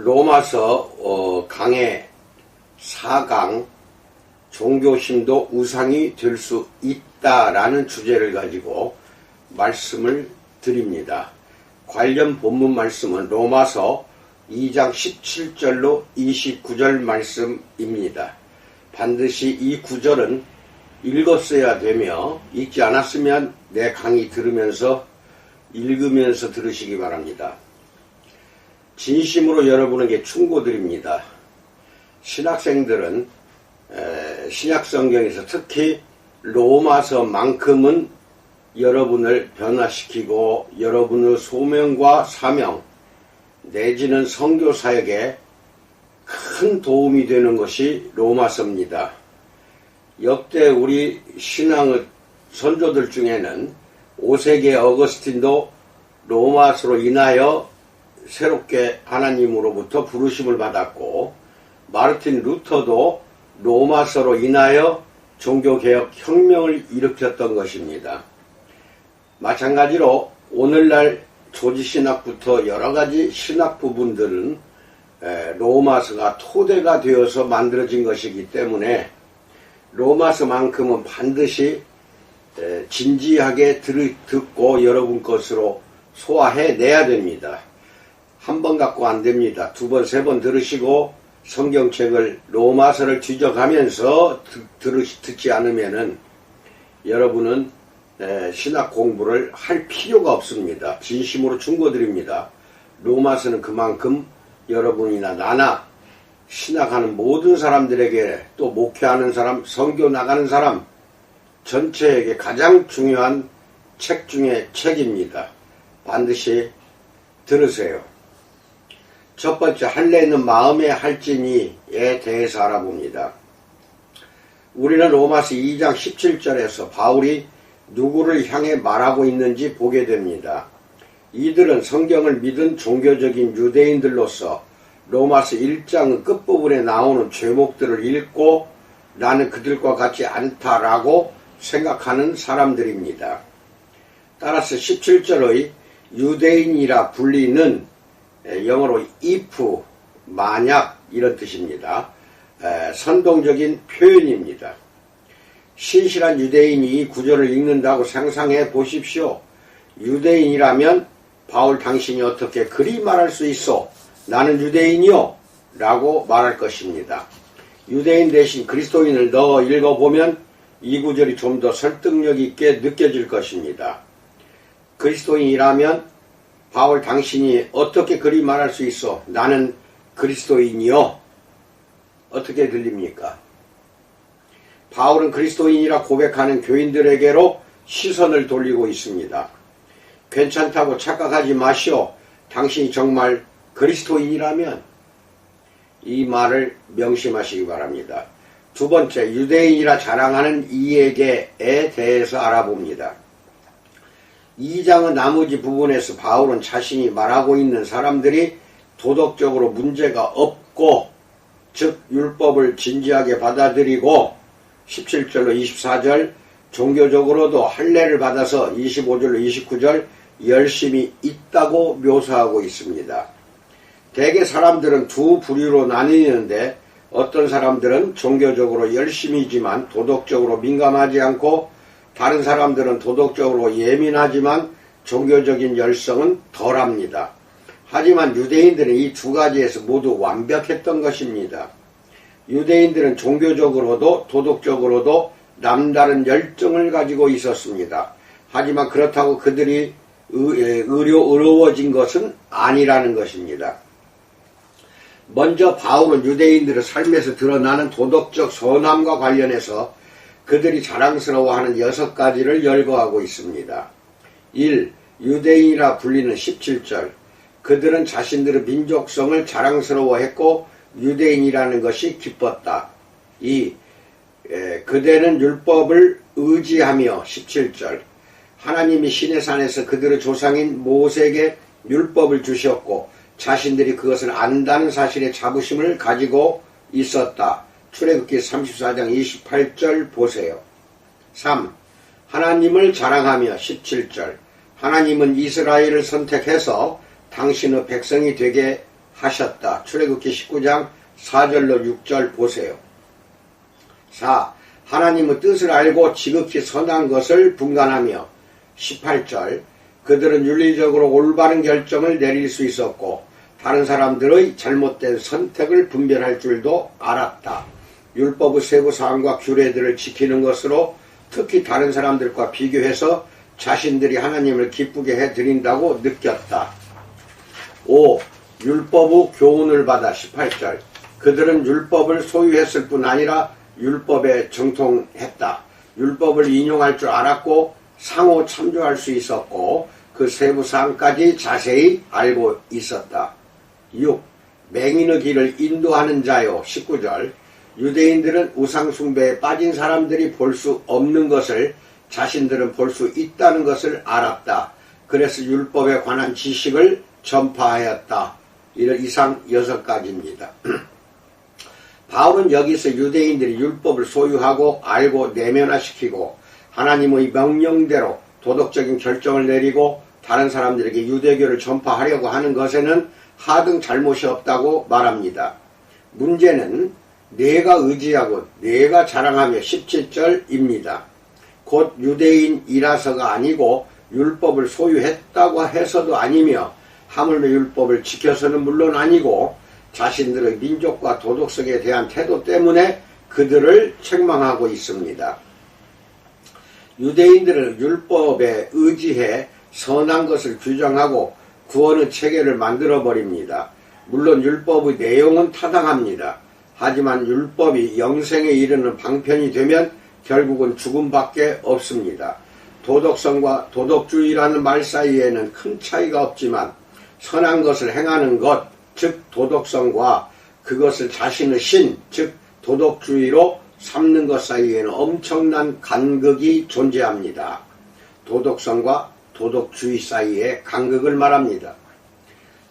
로마서 강의 4강 종교심도 우상이 될 수 있다라는 주제를 가지고 말씀을 드립니다. 관련 본문 말씀은 로마서 2장 17절로 29절 말씀입니다. 반드시 이 구절은 읽었어야 되며 읽지 않았으면 내 강의 들으면서 읽으면서 들으시기 바랍니다. 진심으로 여러분에게 충고드립니다. 신학생들은 신약성경에서 특히 로마서만큼은 여러분을 변화시키고 여러분의 소명과 사명 내지는 선교사역에 큰 도움이 되는 것이 로마서입니다. 역대 우리 신앙의 선조들 중에는 5세기 어거스틴도 로마서로 인하여 새롭게 하나님으로부터 부르심을 받았고, 마르틴 루터도 로마서로 인하여 종교개혁 혁명을 일으켰던 것입니다. 마찬가지로 오늘날 조지신학부터 여러가지 신학 부분들은 로마서가 토대가 되어서 만들어진 것이기 때문에 로마서만큼은 반드시 진지하게 듣고 여러분 것으로 소화해내야 됩니다. 한 번 갖고 안 됩니다. 두 번, 세 번 들으시고 성경책을 로마서를 뒤져가면서 듣지 않으면은 여러분은 신학 공부를 할 필요가 없습니다. 진심으로 충고드립니다. 로마서는 그만큼 여러분이나 나나 신학하는 모든 사람들에게, 또 목회하는 사람, 선교 나가는 사람 전체에게 가장 중요한 책 중에 책입니다. 반드시 들으세요. 첫 번째, 할례는 마음의 할지니에 대해서 알아봅니다. 우리는 로마서 2장 17절에서 바울이 누구를 향해 말하고 있는지 보게 됩니다. 이들은 성경을 믿은 종교적인 유대인들로서 로마서 1장 끝부분에 나오는 죄목들을 읽고 나는 그들과 같지 않다라고 생각하는 사람들입니다. 따라서 17절의 유대인이라 불리는 영어로 if, 만약 이런 뜻입니다. 선동적인 표현입니다. 신실한 유대인이 이 구절을 읽는다고 상상해 보십시오. 유대인이라면 바울 당신이 어떻게 그리 말할 수 있어? 나는 유대인이요? 라고 말할 것입니다. 유대인 대신 그리스도인을 넣어 읽어보면 이 구절이 좀 더 설득력 있게 느껴질 것입니다. 그리스도인이라면 바울 당신이 어떻게 그리 말할 수 있어? 나는 그리스도인이요? 어떻게 들립니까? 바울은 그리스도인이라 고백하는 교인들에게로 시선을 돌리고 있습니다. 괜찮다고 착각하지 마시오. 당신이 정말 그리스도인이라면 이 말을 명심하시기 바랍니다. 두 번째, 유대인이라 자랑하는 이에게에 대해서 알아봅니다. 2장의 나머지 부분에서 바울은 자신이 말하고 있는 사람들이 도덕적으로 문제가 없고, 즉 율법을 진지하게 받아들이고 17절로 24절 종교적으로도 할례를 받아서 25절로 29절 열심히 있다고 묘사하고 있습니다. 대개 사람들은 두 부류로 나뉘는데, 어떤 사람들은 종교적으로 열심히지만 도덕적으로 민감하지 않고, 다른 사람들은 도덕적으로 예민하지만 종교적인 열성은 덜합니다. 하지만 유대인들은 이 두 가지에서 모두 완벽했던 것입니다. 유대인들은 종교적으로도 도덕적으로도 남다른 열정을 가지고 있었습니다. 하지만 그렇다고 그들이 의로워진 것은 아니라는 것입니다. 먼저 바울은 유대인들의 삶에서 드러나는 도덕적 선함과 관련해서 그들이 자랑스러워하는 6가지를 열거하고 있습니다. 1. 유대인이라 불리는 17절. 그들은 자신들의 민족성을 자랑스러워했고 유대인이라는 것이 기뻤다. 2. 그대는 율법을 의지하며 17절. 하나님이 시내산에서 그들의 조상인 모세에게 율법을 주셨고 자신들이 그것을 안다는 사실에 자부심을 가지고 있었다. 출애굽기 34장 28절 보세요. 3. 하나님을 자랑하며 17절. 하나님은 이스라엘을 선택해서 당신의 백성이 되게 하셨다. 출애굽기 19장 4절로 6절 보세요. 4. 하나님의 뜻을 알고 지극히 선한 것을 분간하며 18절 그들은 윤리적으로 올바른 결정을 내릴 수 있었고 다른 사람들의 잘못된 선택을 분별할 줄도 알았다. 율법의 세부 사항과 규례들을 지키는 것으로 특히 다른 사람들과 비교해서 자신들이 하나님을 기쁘게 해드린다고 느꼈다. 5. 율법의 교훈을 받아 18절 그들은 율법을 소유했을 뿐 아니라 율법에 정통했다. 율법을 인용할 줄 알았고 상호 참조할 수 있었고 그 세부 사항까지 자세히 알고 있었다. 6. 맹인의 길을 인도하는 자요 19절 유대인들은 우상숭배에 빠진 사람들이 볼 수 없는 것을 자신들은 볼 수 있다는 것을 알았다. 그래서 율법에 관한 지식을 전파하였다. 이상 6가지입니다. 바울은 여기서 유대인들이 율법을 소유하고 알고 내면화시키고 하나님의 명령대로 도덕적인 결정을 내리고 다른 사람들에게 유대교를 전파하려고 하는 것에는 하등 잘못이 없다고 말합니다. 문제는 내가 의지하고 내가 자랑하며 17절입니다. 곧 유대인이라서가 아니고 율법을 소유했다고 해서도 아니며 하물며 율법을 지켜서는 물론 아니고 자신들의 민족과 도덕성에 대한 태도 때문에 그들을 책망하고 있습니다. 유대인들은 율법에 의지해 선한 것을 규정하고 구원의 체계를 만들어버립니다. 물론 율법의 내용은 타당합니다. 하지만 율법이 영생에 이르는 방편이 되면 결국은 죽음밖에 없습니다. 도덕성과 도덕주의라는 말 사이에는 큰 차이가 없지만 선한 것을 행하는 것, 즉 도덕성과 그것을 자신의 신, 즉 도덕주의로 삼는 것 사이에는 엄청난 간극이 존재합니다. 도덕성과 도덕주의 사이의 간극을 말합니다.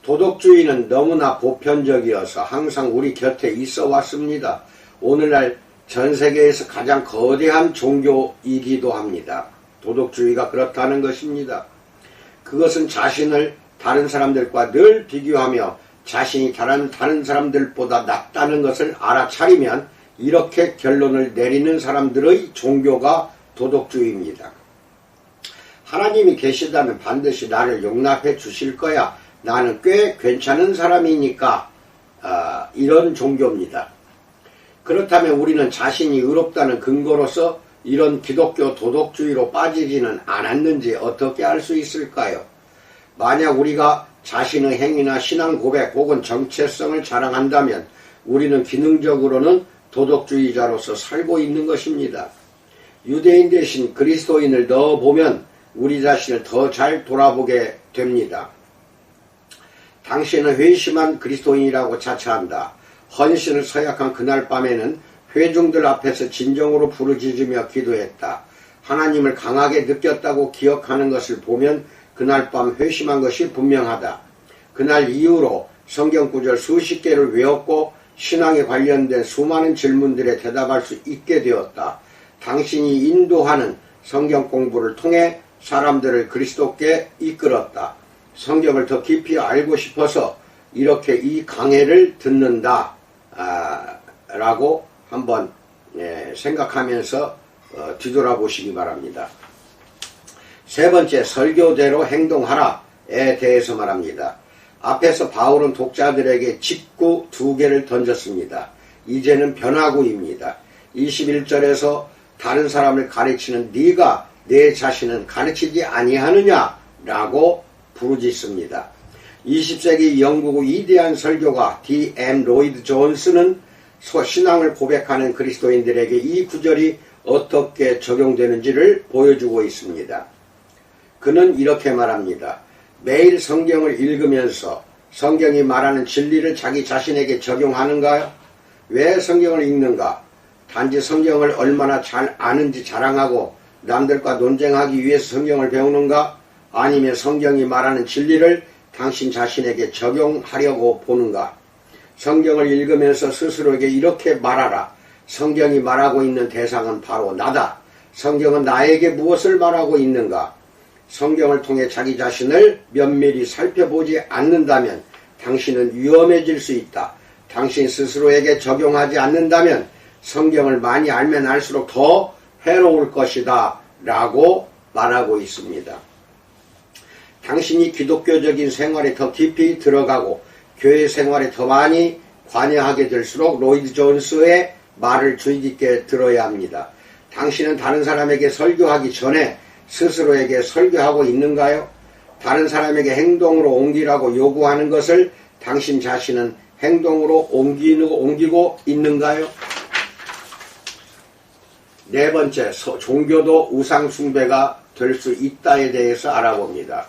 도덕주의는 너무나 보편적이어서 항상 우리 곁에 있어 왔습니다. 오늘날 전 세계에서 가장 거대한 종교이기도 합니다. 도덕주의가 그렇다는 것입니다. 그것은 자신을 다른 사람들과 늘 비교하며 자신이 다른 사람들보다 낫다는 것을 알아차리면 이렇게 결론을 내리는 사람들의 종교가 도덕주의입니다. 하나님이 계시다면 반드시 나를 용납해 주실 거야. 나는 꽤 괜찮은 사람이니까 이런 종교입니다. 그렇다면 우리는 자신이 의롭다는 근거로서 이런 기독교 도덕주의로 빠지지는 않았는지 어떻게 알 수 있을까요? 만약 우리가 자신의 행위나 신앙 고백 혹은 정체성을 자랑한다면 우리는 기능적으로는 도덕주의자로서 살고 있는 것입니다. 유대인 대신 그리스도인을 넣어보면 우리 자신을 더 잘 돌아보게 됩니다. 당신은 회심한 그리스도인이라고 자처한다. 헌신을 서약한 그날 밤에는 회중들 앞에서 진정으로 부르짖으며 기도했다. 하나님을 강하게 느꼈다고 기억하는 것을 보면 그날 밤 회심한 것이 분명하다. 그날 이후로 성경구절 수십 개를 외웠고 신앙에 관련된 수많은 질문들에 대답할 수 있게 되었다. 당신이 인도하는 성경 공부를 통해 사람들을 그리스도께 이끌었다. 성경을 더 깊이 알고 싶어서 이렇게 이 강해를 듣는다 라고 한번 생각하면서 뒤돌아보시기 바랍니다. 세 번째, 설교대로 행동하라에 대해서 말합니다. 앞에서 바울은 독자들에게 직구 2개를 던졌습니다. 이제는 변화구입니다. 21절에서 다른 사람을 가르치는 네가 내 자신은 가르치지 아니하느냐 라고 부르짖습니다. 20세기 영국의 위대한 설교가 D.M. 로이드 존스는 신앙을 고백하는 그리스도인들에게 이 구절이 어떻게 적용되는지를 보여주고 있습니다. 그는 이렇게 말합니다. 매일 성경을 읽으면서 성경이 말하는 진리를 자기 자신에게 적용하는가요? 왜 성경을 읽는가? 단지 성경을 얼마나 잘 아는지 자랑하고 남들과 논쟁하기 위해서 성경을 배우는가? 아니면 성경이 말하는 진리를 당신 자신에게 적용하려고 보는가? 성경을 읽으면서 스스로에게 이렇게 말하라. 성경이 말하고 있는 대상은 바로 나다. 성경은 나에게 무엇을 말하고 있는가? 성경을 통해 자기 자신을 면밀히 살펴보지 않는다면 당신은 위험해질 수 있다. 당신 스스로에게 적용하지 않는다면 성경을 많이 알면 알수록 더 해로울 것이다 라고 말하고 있습니다. 당신이 기독교적인 생활에 더 깊이 들어가고 교회 생활에 더 많이 관여하게 될수록 로이드 존스의 말을 주의 깊게 들어야 합니다. 당신은 다른 사람에게 설교하기 전에 스스로에게 설교하고 있는가요? 다른 사람에게 행동으로 옮기라고 요구하는 것을 당신 자신은 행동으로 옮기고 있는가요? 네 번째, 종교도 우상숭배가 될 수 있다에 대해서 알아봅니다.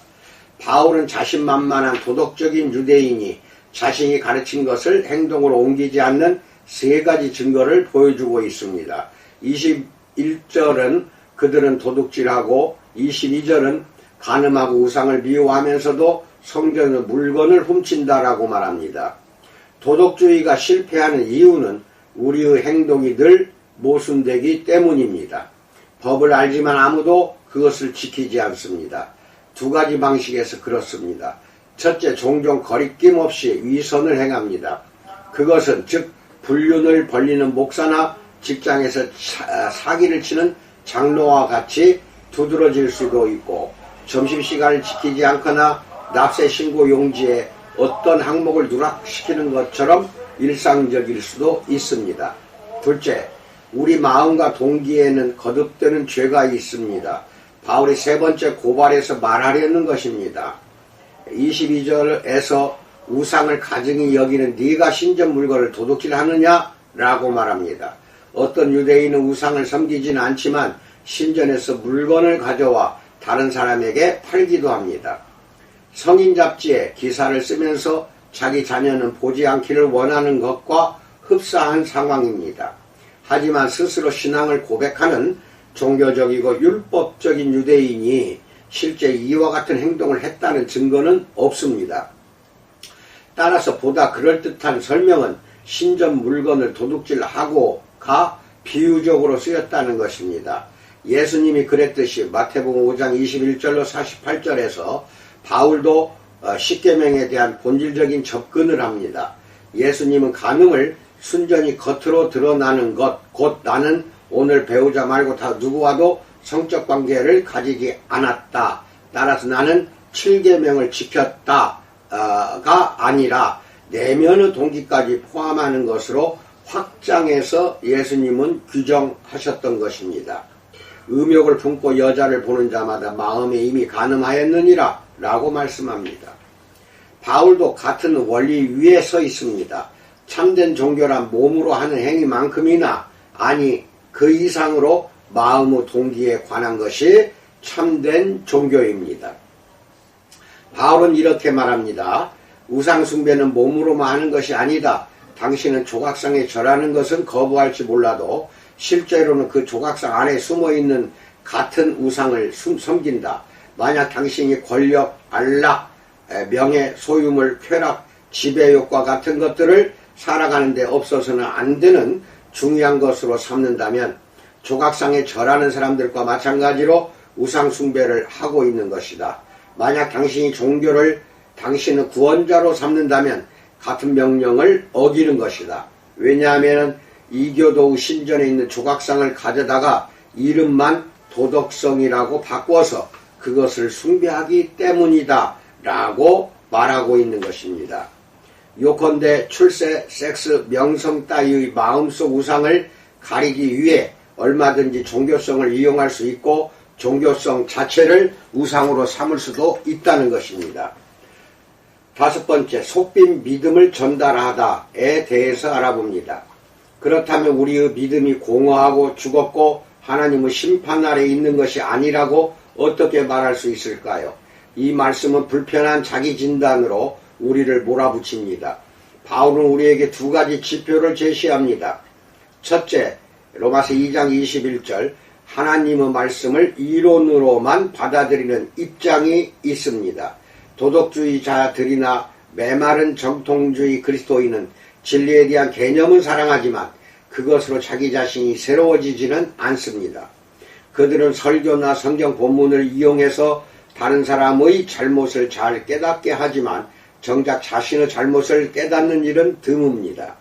바울은 자신만만한 도덕적인 유대인이 자신이 가르친 것을 행동으로 옮기지 않는 세 가지 증거를 보여주고 있습니다. 21절은 그들은 도둑질하고 22절은 간음하고 우상을 미워하면서도 성전의 물건을 훔친다라고 말합니다. 도덕주의가 실패하는 이유는 우리의 행동이 늘 모순되기 때문입니다. 법을 알지만 아무도 그것을 지키지 않습니다. 두 가지 방식에서 그렇습니다. 첫째, 종종 거리낌 없이 위선을 행합니다. 그것은 즉 불륜을 벌리는 목사나 직장에서 사기를 치는 장로와 같이 두드러질 수도 있고, 점심시간을 지키지 않거나 납세 신고 용지에 어떤 항목을 누락시키는 것처럼 일상적일 수도 있습니다. 둘째, 우리 마음과 동기에는 거듭되는 죄가 있습니다. 바울이 세 번째 고발에서 말하려는 것입니다. 22절에서 우상을 가증히 여기는 네가 신전 물건을 도둑질하느냐? 라고 말합니다. 어떤 유대인은 우상을 섬기지는 않지만 신전에서 물건을 가져와 다른 사람에게 팔기도 합니다. 성인 잡지에 기사를 쓰면서 자기 자녀는 보지 않기를 원하는 것과 흡사한 상황입니다. 하지만 스스로 신앙을 고백하는 종교적이고 율법적인 유대인이 실제 이와 같은 행동을 했다는 증거는 없습니다. 따라서 보다 그럴듯한 설명은 신전 물건을 도둑질하고가 비유적으로 쓰였다는 것입니다. 예수님이 그랬듯이 마태복음 5장 21절로 48절에서 바울도 십계명에 대한 본질적인 접근을 합니다. 예수님은 간음을 순전히 겉으로 드러나는 것, 곧 나는 오늘 배우자 말고 다 누구와도 성적 관계를 가지지 않았다. 따라서 나는 7계명을 지켰다가 아니라 내면의 동기까지 포함하는 것으로 확장해서 예수님은 규정하셨던 것입니다. 음욕을 품고 여자를 보는 자마다 마음에 이미 간음하였느니라 라고 말씀합니다. 바울도 같은 원리 위에 서 있습니다. 참된 종교란 몸으로 하는 행위만큼이나 아니 그 이상으로 마음의 동기에 관한 것이 참된 종교입니다. 바울은 이렇게 말합니다. 우상숭배는 몸으로만 하는 것이 아니다. 당신은 조각상에 절하는 것은 거부할지 몰라도 실제로는 그 조각상 안에 숨어있는 같은 우상을 섬긴다. 만약 당신이 권력, 안락, 명예, 소유물, 쾌락, 지배욕과 같은 것들을 살아가는 데 없어서는 안 되는 중요한 것으로 삼는다면 조각상에 절하는 사람들과 마찬가지로 우상숭배를 하고 있는 것이다. 만약 당신이 종교를 당신의 구원자로 삼는다면 같은 명령을 어기는 것이다. 왜냐하면 이교도의 신전에 있는 조각상을 가져다가 이름만 도덕성이라고 바꿔서 그것을 숭배하기 때문이다 라고 말하고 있는 것입니다. 요컨대 출세, 섹스, 명성 따위의 마음속 우상을 가리기 위해 얼마든지 종교성을 이용할 수 있고 종교성 자체를 우상으로 삼을 수도 있다는 것입니다. 다섯 번째, 속빈 믿음을 전달하다에 대해서 알아봅니다. 그렇다면 우리의 믿음이 공허하고 죽었고 하나님의 심판 아래 있는 것이 아니라고 어떻게 말할 수 있을까요? 이 말씀은 불편한 자기 진단으로 우리를 몰아붙입니다. 바울은 우리에게 두 가지 지표를 제시합니다. 첫째, 로마서 2장 21절, 하나님의 말씀을 이론으로만 받아들이는 입장이 있습니다. 도덕주의자들이나 메마른 정통주의 그리스도인은 진리에 대한 개념은 사랑하지만 그것으로 자기 자신이 새로워지지는 않습니다. 그들은 설교나 성경 본문을 이용해서 다른 사람의 잘못을 잘 깨닫게 하지만 정작 자신의 잘못을 깨닫는 일은 드뭅니다.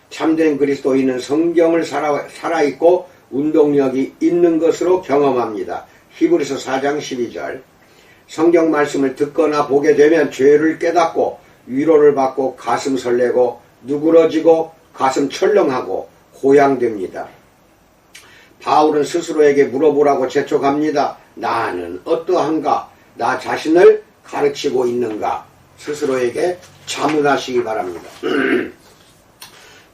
참된 그리스도인은 성경을 살아있고 운동력이 있는 것으로 경험합니다. 히브리서 4장 12절. 성경 말씀을 듣거나 보게 되면 죄를 깨닫고 위로를 받고 가슴 설레고 누그러지고 가슴 철렁하고 고양됩니다. 바울은 스스로에게 물어보라고 재촉합니다. 나는 어떠한가? 나 자신을 가르치고 있는가? 스스로에게 자문하시기 바랍니다.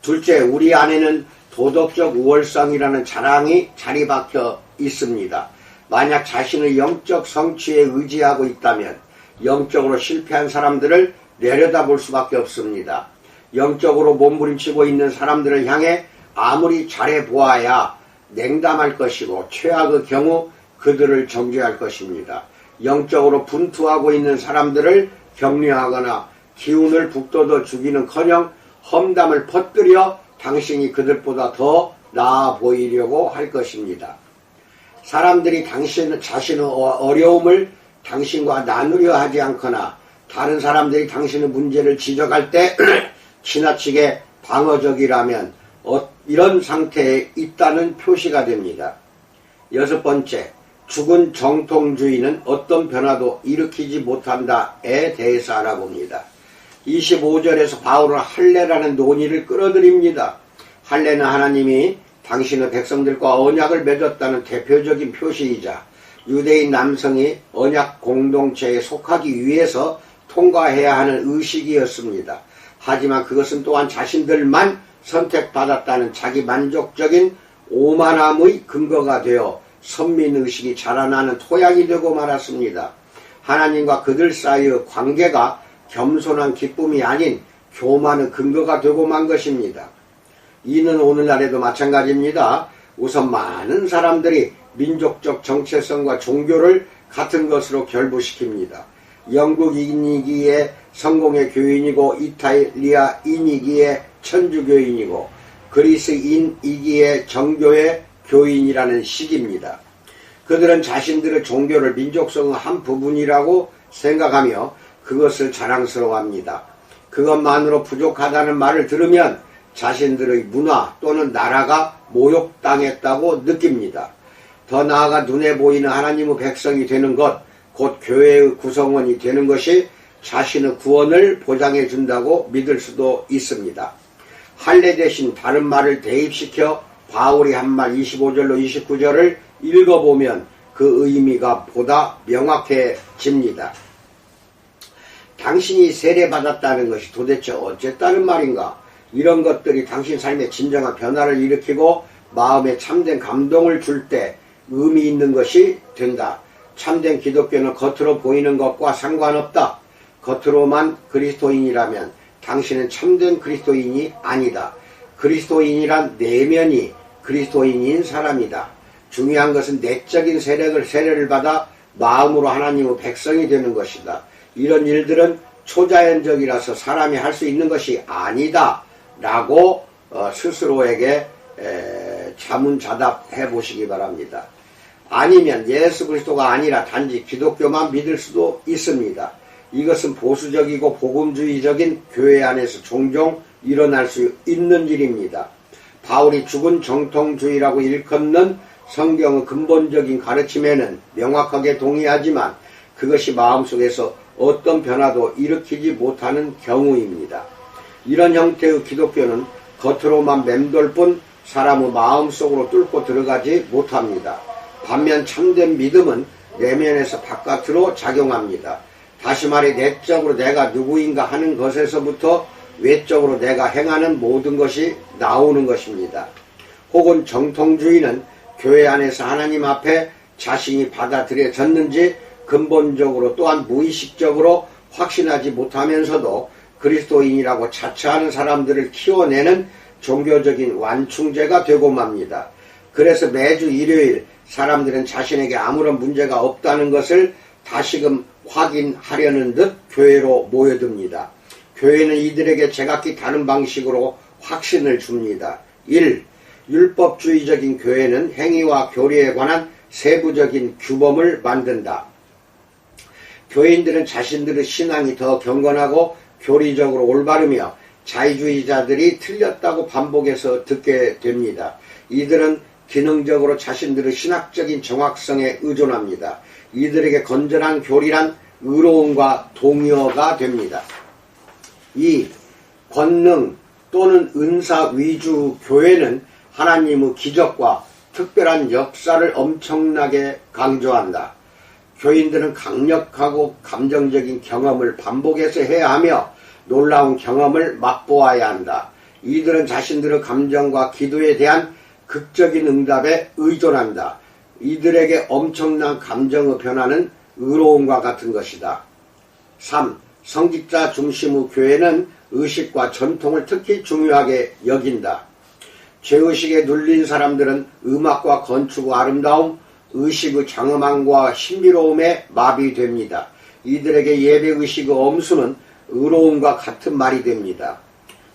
둘째, 우리 안에는 도덕적 우월성이라는 자랑이 자리 박혀 있습니다. 만약 자신의 영적 성취에 의지하고 있다면 영적으로 실패한 사람들을 내려다볼 수밖에 없습니다. 영적으로 몸부림치고 있는 사람들을 향해 아무리 잘해보아야 냉담할 것이고 최악의 경우 그들을 정죄할 것입니다. 영적으로 분투하고 있는 사람들을 격려하거나 기운을 북돋워 주기는커녕 험담을 퍼뜨려 당신이 그들보다 더 나아 보이려고 할 것입니다. 사람들이 자신의 어려움을 당신과 나누려 하지 않거나 다른 사람들이 당신의 문제를 지적할 때 지나치게 방어적이라면 이런 상태에 있다는 표시가 됩니다. 여섯 번째, 죽은 정통주의는 어떤 변화도 일으키지 못한다에 대해서 알아봅니다. 25절에서 바울은 할례라는 논의를 끌어들입니다. 할례는 하나님이 당신의 백성들과 언약을 맺었다는 대표적인 표시이자 유대인 남성이 언약 공동체에 속하기 위해서 통과해야 하는 의식이었습니다. 하지만 그것은 또한 자신들만 선택받았다는 자기 만족적인 오만함의 근거가 되어 선민의식이 자라나는 토양이 되고 말았습니다. 하나님과 그들 사이의 관계가 겸손한 기쁨이 아닌 교만의 근거가 되고 만 것입니다. 이는 오늘날에도 마찬가지입니다. 우선 많은 사람들이 민족적 정체성과 종교를 같은 것으로 결부시킵니다. 영국인이기에 성공의 교인이고 이탈리아인이기에 천주교인이고 그리스인이기에 정교의 교인이라는 식입니다. 그들은 자신들의 종교를 민족성의 한 부분이라고 생각하며 그것을 자랑스러워합니다. 그것만으로 부족하다는 말을 들으면 자신들의 문화 또는 나라가 모욕당했다고 느낍니다. 더 나아가 눈에 보이는 하나님의 백성이 되는 것, 곧 교회의 구성원이 되는 것이 자신의 구원을 보장해 준다고 믿을 수도 있습니다. 할례 대신 다른 말을 대입시켜 바울이 한 말 25절로 29절을 읽어보면 그 의미가 보다 명확해집니다. 당신이 세례받았다는 것이 도대체 어쨌다는 말인가? 이런 것들이 당신 삶에 진정한 변화를 일으키고 마음에 참된 감동을 줄 때 의미 있는 것이 된다. 참된 기독교는 겉으로 보이는 것과 상관없다. 겉으로만 그리스도인이라면 당신은 참된 그리스도인이 아니다. 그리스도인이란 내면이 그리스도인인 사람이다. 중요한 것은 내적인 세례를 받아 마음으로 하나님의 백성이 되는 것이다. 이런 일들은 초자연적이라서 사람이 할 수 있는 것이 아니다 라고 스스로에게 자문자답해 보시기 바랍니다. 아니면 예수 그리스도가 아니라 단지 기독교만 믿을 수도 있습니다. 이것은 보수적이고 복음주의적인 교회 안에서 종종 일어날 수 있는 일입니다. 바울이 죽은 정통주의라고 일컫는 성경의 근본적인 가르침에는 명확하게 동의하지만 그것이 마음속에서 어떤 변화도 일으키지 못하는 경우입니다. 이런 형태의 기독교는 겉으로만 맴돌 뿐 사람의 마음속으로 뚫고 들어가지 못합니다. 반면 참된 믿음은 내면에서 바깥으로 작용합니다. 다시 말해 내적으로 내가 누구인가 하는 것에서부터 외적으로 내가 행하는 모든 것이 나오는 것입니다. 혹은 정통주의는 교회 안에서 하나님 앞에 자신이 받아들여졌는지 근본적으로 또한 무의식적으로 확신하지 못하면서도 그리스도인이라고 자처하는 사람들을 키워내는 종교적인 완충제가 되고 맙니다. 그래서 매주 일요일 사람들은 자신에게 아무런 문제가 없다는 것을 다시금 확인하려는 듯 교회로 모여듭니다. 교회는 이들에게 제각기 다른 방식으로 확신을 줍니다. 1. 율법주의적인 교회는 행위와 교리에 관한 세부적인 규범을 만든다. 교인들은 자신들의 신앙이 더 경건하고 교리적으로 올바르며 자유주의자들이 틀렸다고 반복해서 듣게 됩니다. 이들은 기능적으로 자신들의 신학적인 정확성에 의존합니다. 이들에게 건전한 교리란 의로움과 동요가 됩니다. 2. 권능 또는 은사 위주 교회는 하나님의 기적과 특별한 역사를 엄청나게 강조한다. 교인들은 강력하고 감정적인 경험을 반복해서 해야 하며 놀라운 경험을 맛보아야 한다. 이들은 자신들의 감정과 기도에 대한 극적인 응답에 의존한다. 이들에게 엄청난 감정의 변화는 의로움과 같은 것이다. 3. 성직자 중심의 교회는 의식과 전통을 특히 중요하게 여긴다. 죄의식에 눌린 사람들은 음악과 건축의 아름다움, 의식의 장엄함과 신비로움에 마비됩니다. 이들에게 예배의식의 엄수는 의로움과 같은 말이 됩니다.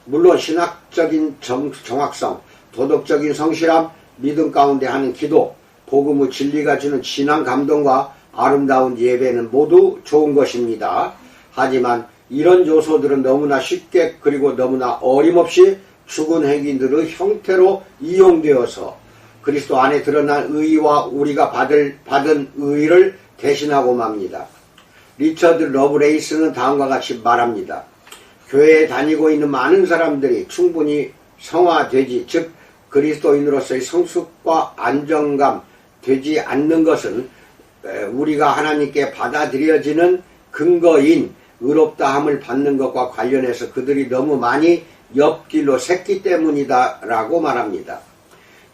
물론 신학적인 정확성, 도덕적인 성실함, 믿음 가운데 하는 기도, 복음의 진리가 주는 진한 감동과 아름다운 예배는 모두 좋은 것입니다. 하지만 이런 요소들은 너무나 쉽게 그리고 너무나 어림없이 죽은 행위들의 형태로 이용되어서 그리스도 안에 드러난 의와 우리가 받은 의를 대신하고 맙니다. 리처드 러브레이스는 다음과 같이 말합니다. 교회에 다니고 있는 많은 사람들이 충분히 성화되지, 즉 그리스도인으로서의 성숙과 안정감 되지 않는 것은 우리가 하나님께 받아들여지는 근거인 의롭다함을 받는 것과 관련해서 그들이 너무 많이 옆길로 샜기 때문이다 라고 말합니다.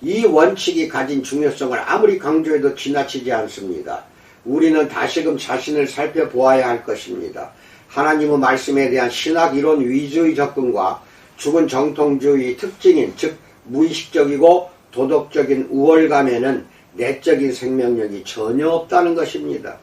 이 원칙이 가진 중요성을 아무리 강조해도 지나치지 않습니다. 우리는 다시금 자신을 살펴보아야 할 것입니다. 하나님의 말씀에 대한 신학 이론 위주의 접근과 죽은 정통주의 특징인 즉 무의식적이고 도덕적인 우월감에는 내적인 생명력이 전혀 없다는 것입니다.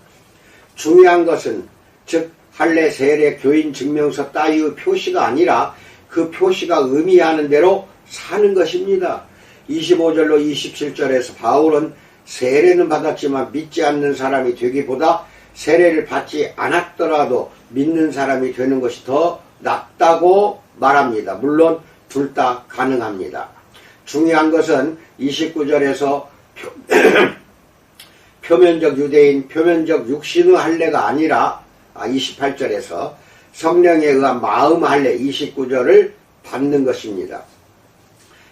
중요한 것은 즉 할례, 세례, 교인 증명서 따위의 표시가 아니라 그 표시가 의미하는 대로 사는 것입니다. 25절로 27절에서 바울은 세례는 받았지만 믿지 않는 사람이 되기보다 세례를 받지 않았더라도 믿는 사람이 되는 것이 더 낫다고 말합니다. 물론 둘 다 가능합니다. 중요한 것은 29절에서 표면적 유대인, 표면적 육신의 할례가 아니라 28절에서 성령에 의한 마음 할례 29절을 받는 것입니다.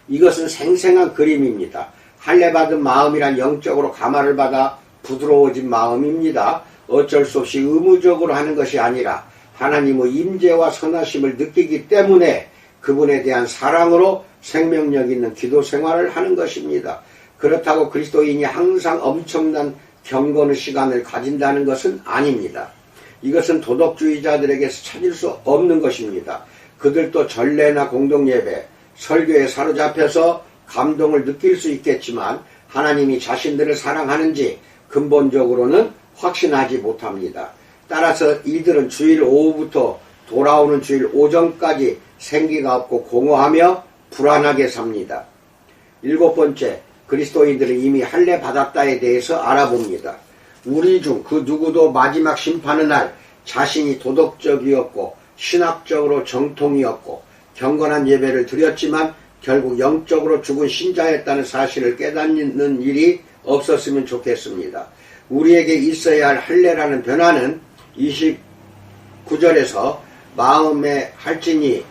이것은 생생한 그림입니다. 할례 받은 마음이란 영적으로 감화를 받아 부드러워진 마음입니다. 어쩔 수 없이 의무적으로 하는 것이 아니라 하나님의 임재와 선하심을 느끼기 때문에 그분에 대한 사랑으로 생명력 있는 기도 생활을 하는 것입니다. 그렇다고 그리스도인이 항상 엄청난 경건의 시간을 가진다는 것은 아닙니다. 이것은 도덕주의자들에게서 찾을 수 없는 것입니다. 그들도 전례나 공동예배, 설교에 사로잡혀서 감동을 느낄 수 있겠지만 하나님이 자신들을 사랑하는지 근본적으로는 확신하지 못합니다. 따라서 이들은 주일 오후부터 돌아오는 주일 오전까지 생기가 없고 공허하며 불안하게 삽니다. 7번째, 그리스도인들은 이미 할례 받았다에 대해서 알아봅니다. 우리 중 그 누구도 마지막 심판의 날 자신이 도덕적이었고 신학적으로 정통이었고 경건한 예배를 드렸지만 결국 영적으로 죽은 신자였다는 사실을 깨닫는 일이 없었으면 좋겠습니다. 우리에게 있어야 할 할례라는 변화는 29절에서 마음에 할진이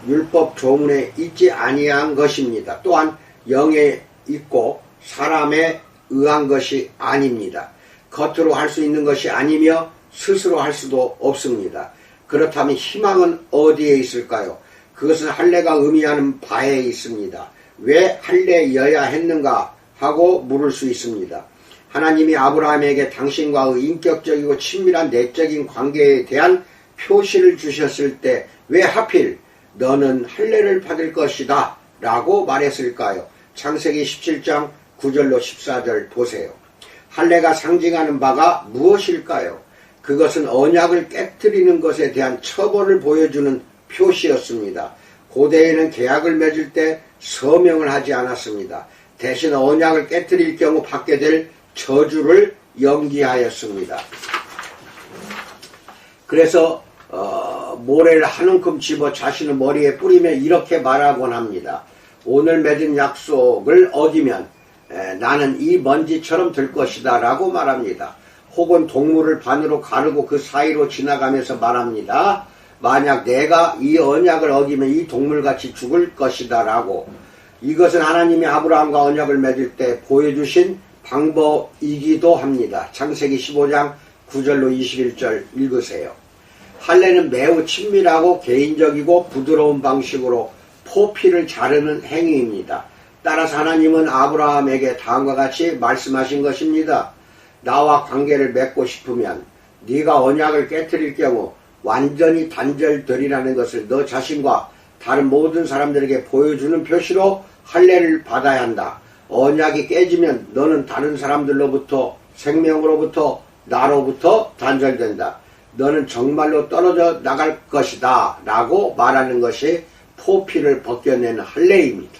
율법 조문에 있지 아니한 것입니다. 또한 영에 있고 사람에 의한 것이 아닙니다. 겉으로 할 수 있는 것이 아니며 스스로 할 수도 없습니다. 그렇다면 희망은 어디에 있을까요? 그것은 할례가 의미하는 바에 있습니다. 왜 할례여야 했는가 하고 물을 수 있습니다. 하나님이 아브라함에게 당신과의 인격적이고 친밀한 내적인 관계에 대한 표시를 주셨을 때 왜 하필 너는 할례를 받을 것이다 라고 말했을까요? 창세기 17장 9절로 14절 보세요. 할례가 상징하는 바가 무엇일까요? 그것은 언약을 깨트리는 것에 대한 처벌을 보여주는 표시였습니다. 고대에는 계약을 맺을 때 서명을 하지 않았습니다. 대신 언약을 깨트릴 경우 받게 될 저주를 연기하였습니다. 그래서 모래를 한 움큼 집어 자신의 머리에 뿌리며 이렇게 말하곤 합니다. 오늘 맺은 약속을 어기면 나는 이 먼지처럼 될 것이다 라고 말합니다. 혹은 동물을 반으로 가르고 그 사이로 지나가면서 말합니다. 만약 내가 이 언약을 어기면 이 동물같이 죽을 것이다 라고. 이것은 하나님이 아브라함과 언약을 맺을 때 보여주신 방법이기도 합니다. 창세기 15장 9절로 21절 읽으세요. 할례는 매우 친밀하고 개인적이고 부드러운 방식으로 포피를 자르는 행위입니다. 따라서 하나님은 아브라함에게 다음과 같이 말씀하신 것입니다. 나와 관계를 맺고 싶으면 네가 언약을 깨뜨릴 경우 완전히 단절되리라는 것을 너 자신과 다른 모든 사람들에게 보여주는 표시로 할례를 받아야 한다. 언약이 깨지면 너는 다른 사람들로부터 생명으로부터 나로부터 단절된다. 너는 정말로 떨어져 나갈 것이다 라고 말하는 것이 포피를 벗겨내는 할례입니다.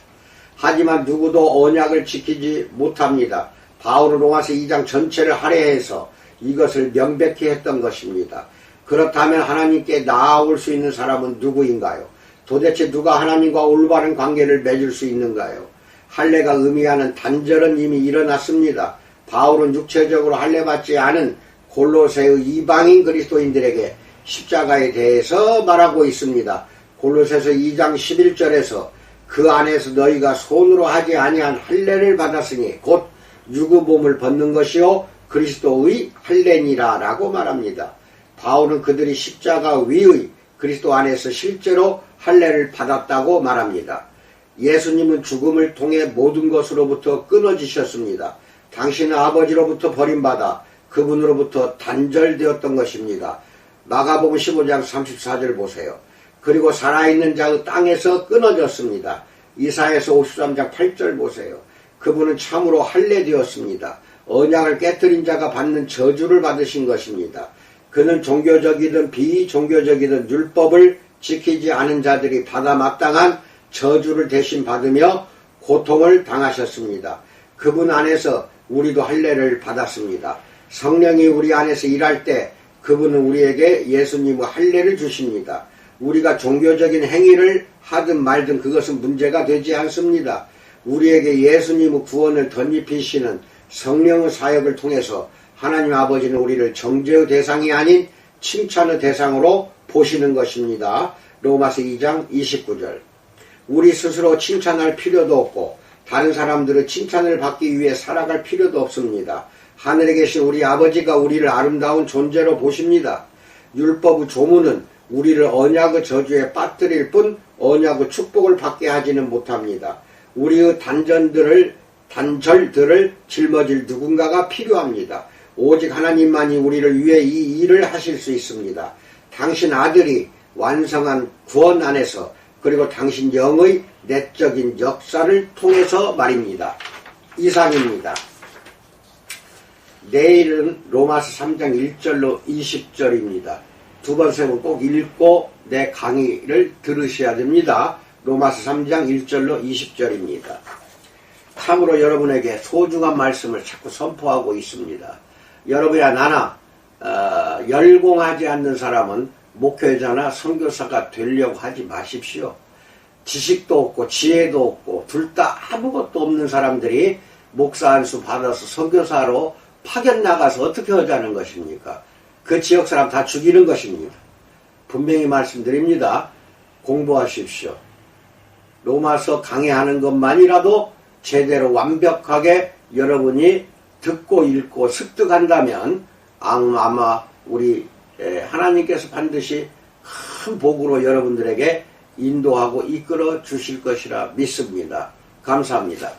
하지만 누구도 언약을 지키지 못합니다. 바울은 로마서 2장 전체를 할애해서 이것을 명백히 했던 것입니다. 그렇다면 하나님께 나아올 수 있는 사람은 누구인가요? 도대체 누가 하나님과 올바른 관계를 맺을 수 있는가요? 할례가 의미하는 단절은 이미 일어났습니다. 바울은 육체적으로 할례받지 않은 골로새의 이방인 그리스도인들에게 십자가에 대해서 말하고 있습니다. 골로새서 2장 11절에서 그 안에서 너희가 손으로 하지 아니한 할례를 받았으니 곧 유구몸을 벗는 것이요 그리스도의 할례니라 라고 말합니다. 바울은 그들이 십자가 위의 그리스도 안에서 실제로 할례를 받았다고 말합니다. 예수님은 죽음을 통해 모든 것으로부터 끊어지셨습니다. 당신은 아버지로부터 버림받아 그분으로부터 단절되었던 것입니다. 마가복음 15장 34절 보세요. 그리고 살아있는 자의 땅에서 끊어졌습니다. 이사야서 53장 8절 보세요. 그분은 참으로 할례되었습니다. 언약을 깨뜨린 자가 받는 저주를 받으신 것입니다. 그는 종교적이든 비종교적이든 율법을 지키지 않은 자들이 받아 마땅한 저주를 대신 받으며 고통을 당하셨습니다. 그분 안에서 우리도 할례를 받았습니다. 성령이 우리 안에서 일할 때 그분은 우리에게 예수님의 할례를 주십니다. 우리가 종교적인 행위를 하든 말든 그것은 문제가 되지 않습니다. 우리에게 예수님의 구원을 덧입히시는 성령의 사역을 통해서 하나님 아버지는 우리를 정죄의 대상이 아닌 칭찬의 대상으로 보시는 것입니다. 로마서 2장 29절. 우리 스스로 칭찬할 필요도 없고 다른 사람들의 칭찬을 받기 위해 살아갈 필요도 없습니다. 하늘에 계신 우리 아버지가 우리를 아름다운 존재로 보십니다. 율법의 조문은 우리를 언약의 저주에 빠뜨릴 뿐 언약의 축복을 받게 하지는 못합니다. 우리의 단절들을 짊어질 누군가가 필요합니다. 오직 하나님만이 우리를 위해 이 일을 하실 수 있습니다. 당신 아들이 완성한 구원 안에서 그리고 당신 영의 내적인 역사를 통해서 말입니다. 이상입니다. 내일은 로마서 3장 1절로 20절입니다. 두 번 세고 꼭 읽고 내 강의를 들으셔야 됩니다. 로마서 3장 1절로 20절입니다. 참으로 여러분에게 소중한 말씀을 자꾸 선포하고 있습니다. 여러분이나 나나 열공하지 않는 사람은 목회자나 선교사가 되려고 하지 마십시오. 지식도 없고 지혜도 없고 둘 다 아무것도 없는 사람들이 목사 안수 받아서 선교사로 파견 나가서 어떻게 하자는 것입니까? 그 지역 사람 다 죽이는 것입니다. 분명히 말씀드립니다. 공부하십시오. 로마서 강의하는 것만이라도 제대로 완벽하게 여러분이 듣고 읽고 습득한다면 아마 우리 하나님께서 반드시 큰 복으로 여러분들에게 인도하고 이끌어 주실 것이라 믿습니다. 감사합니다.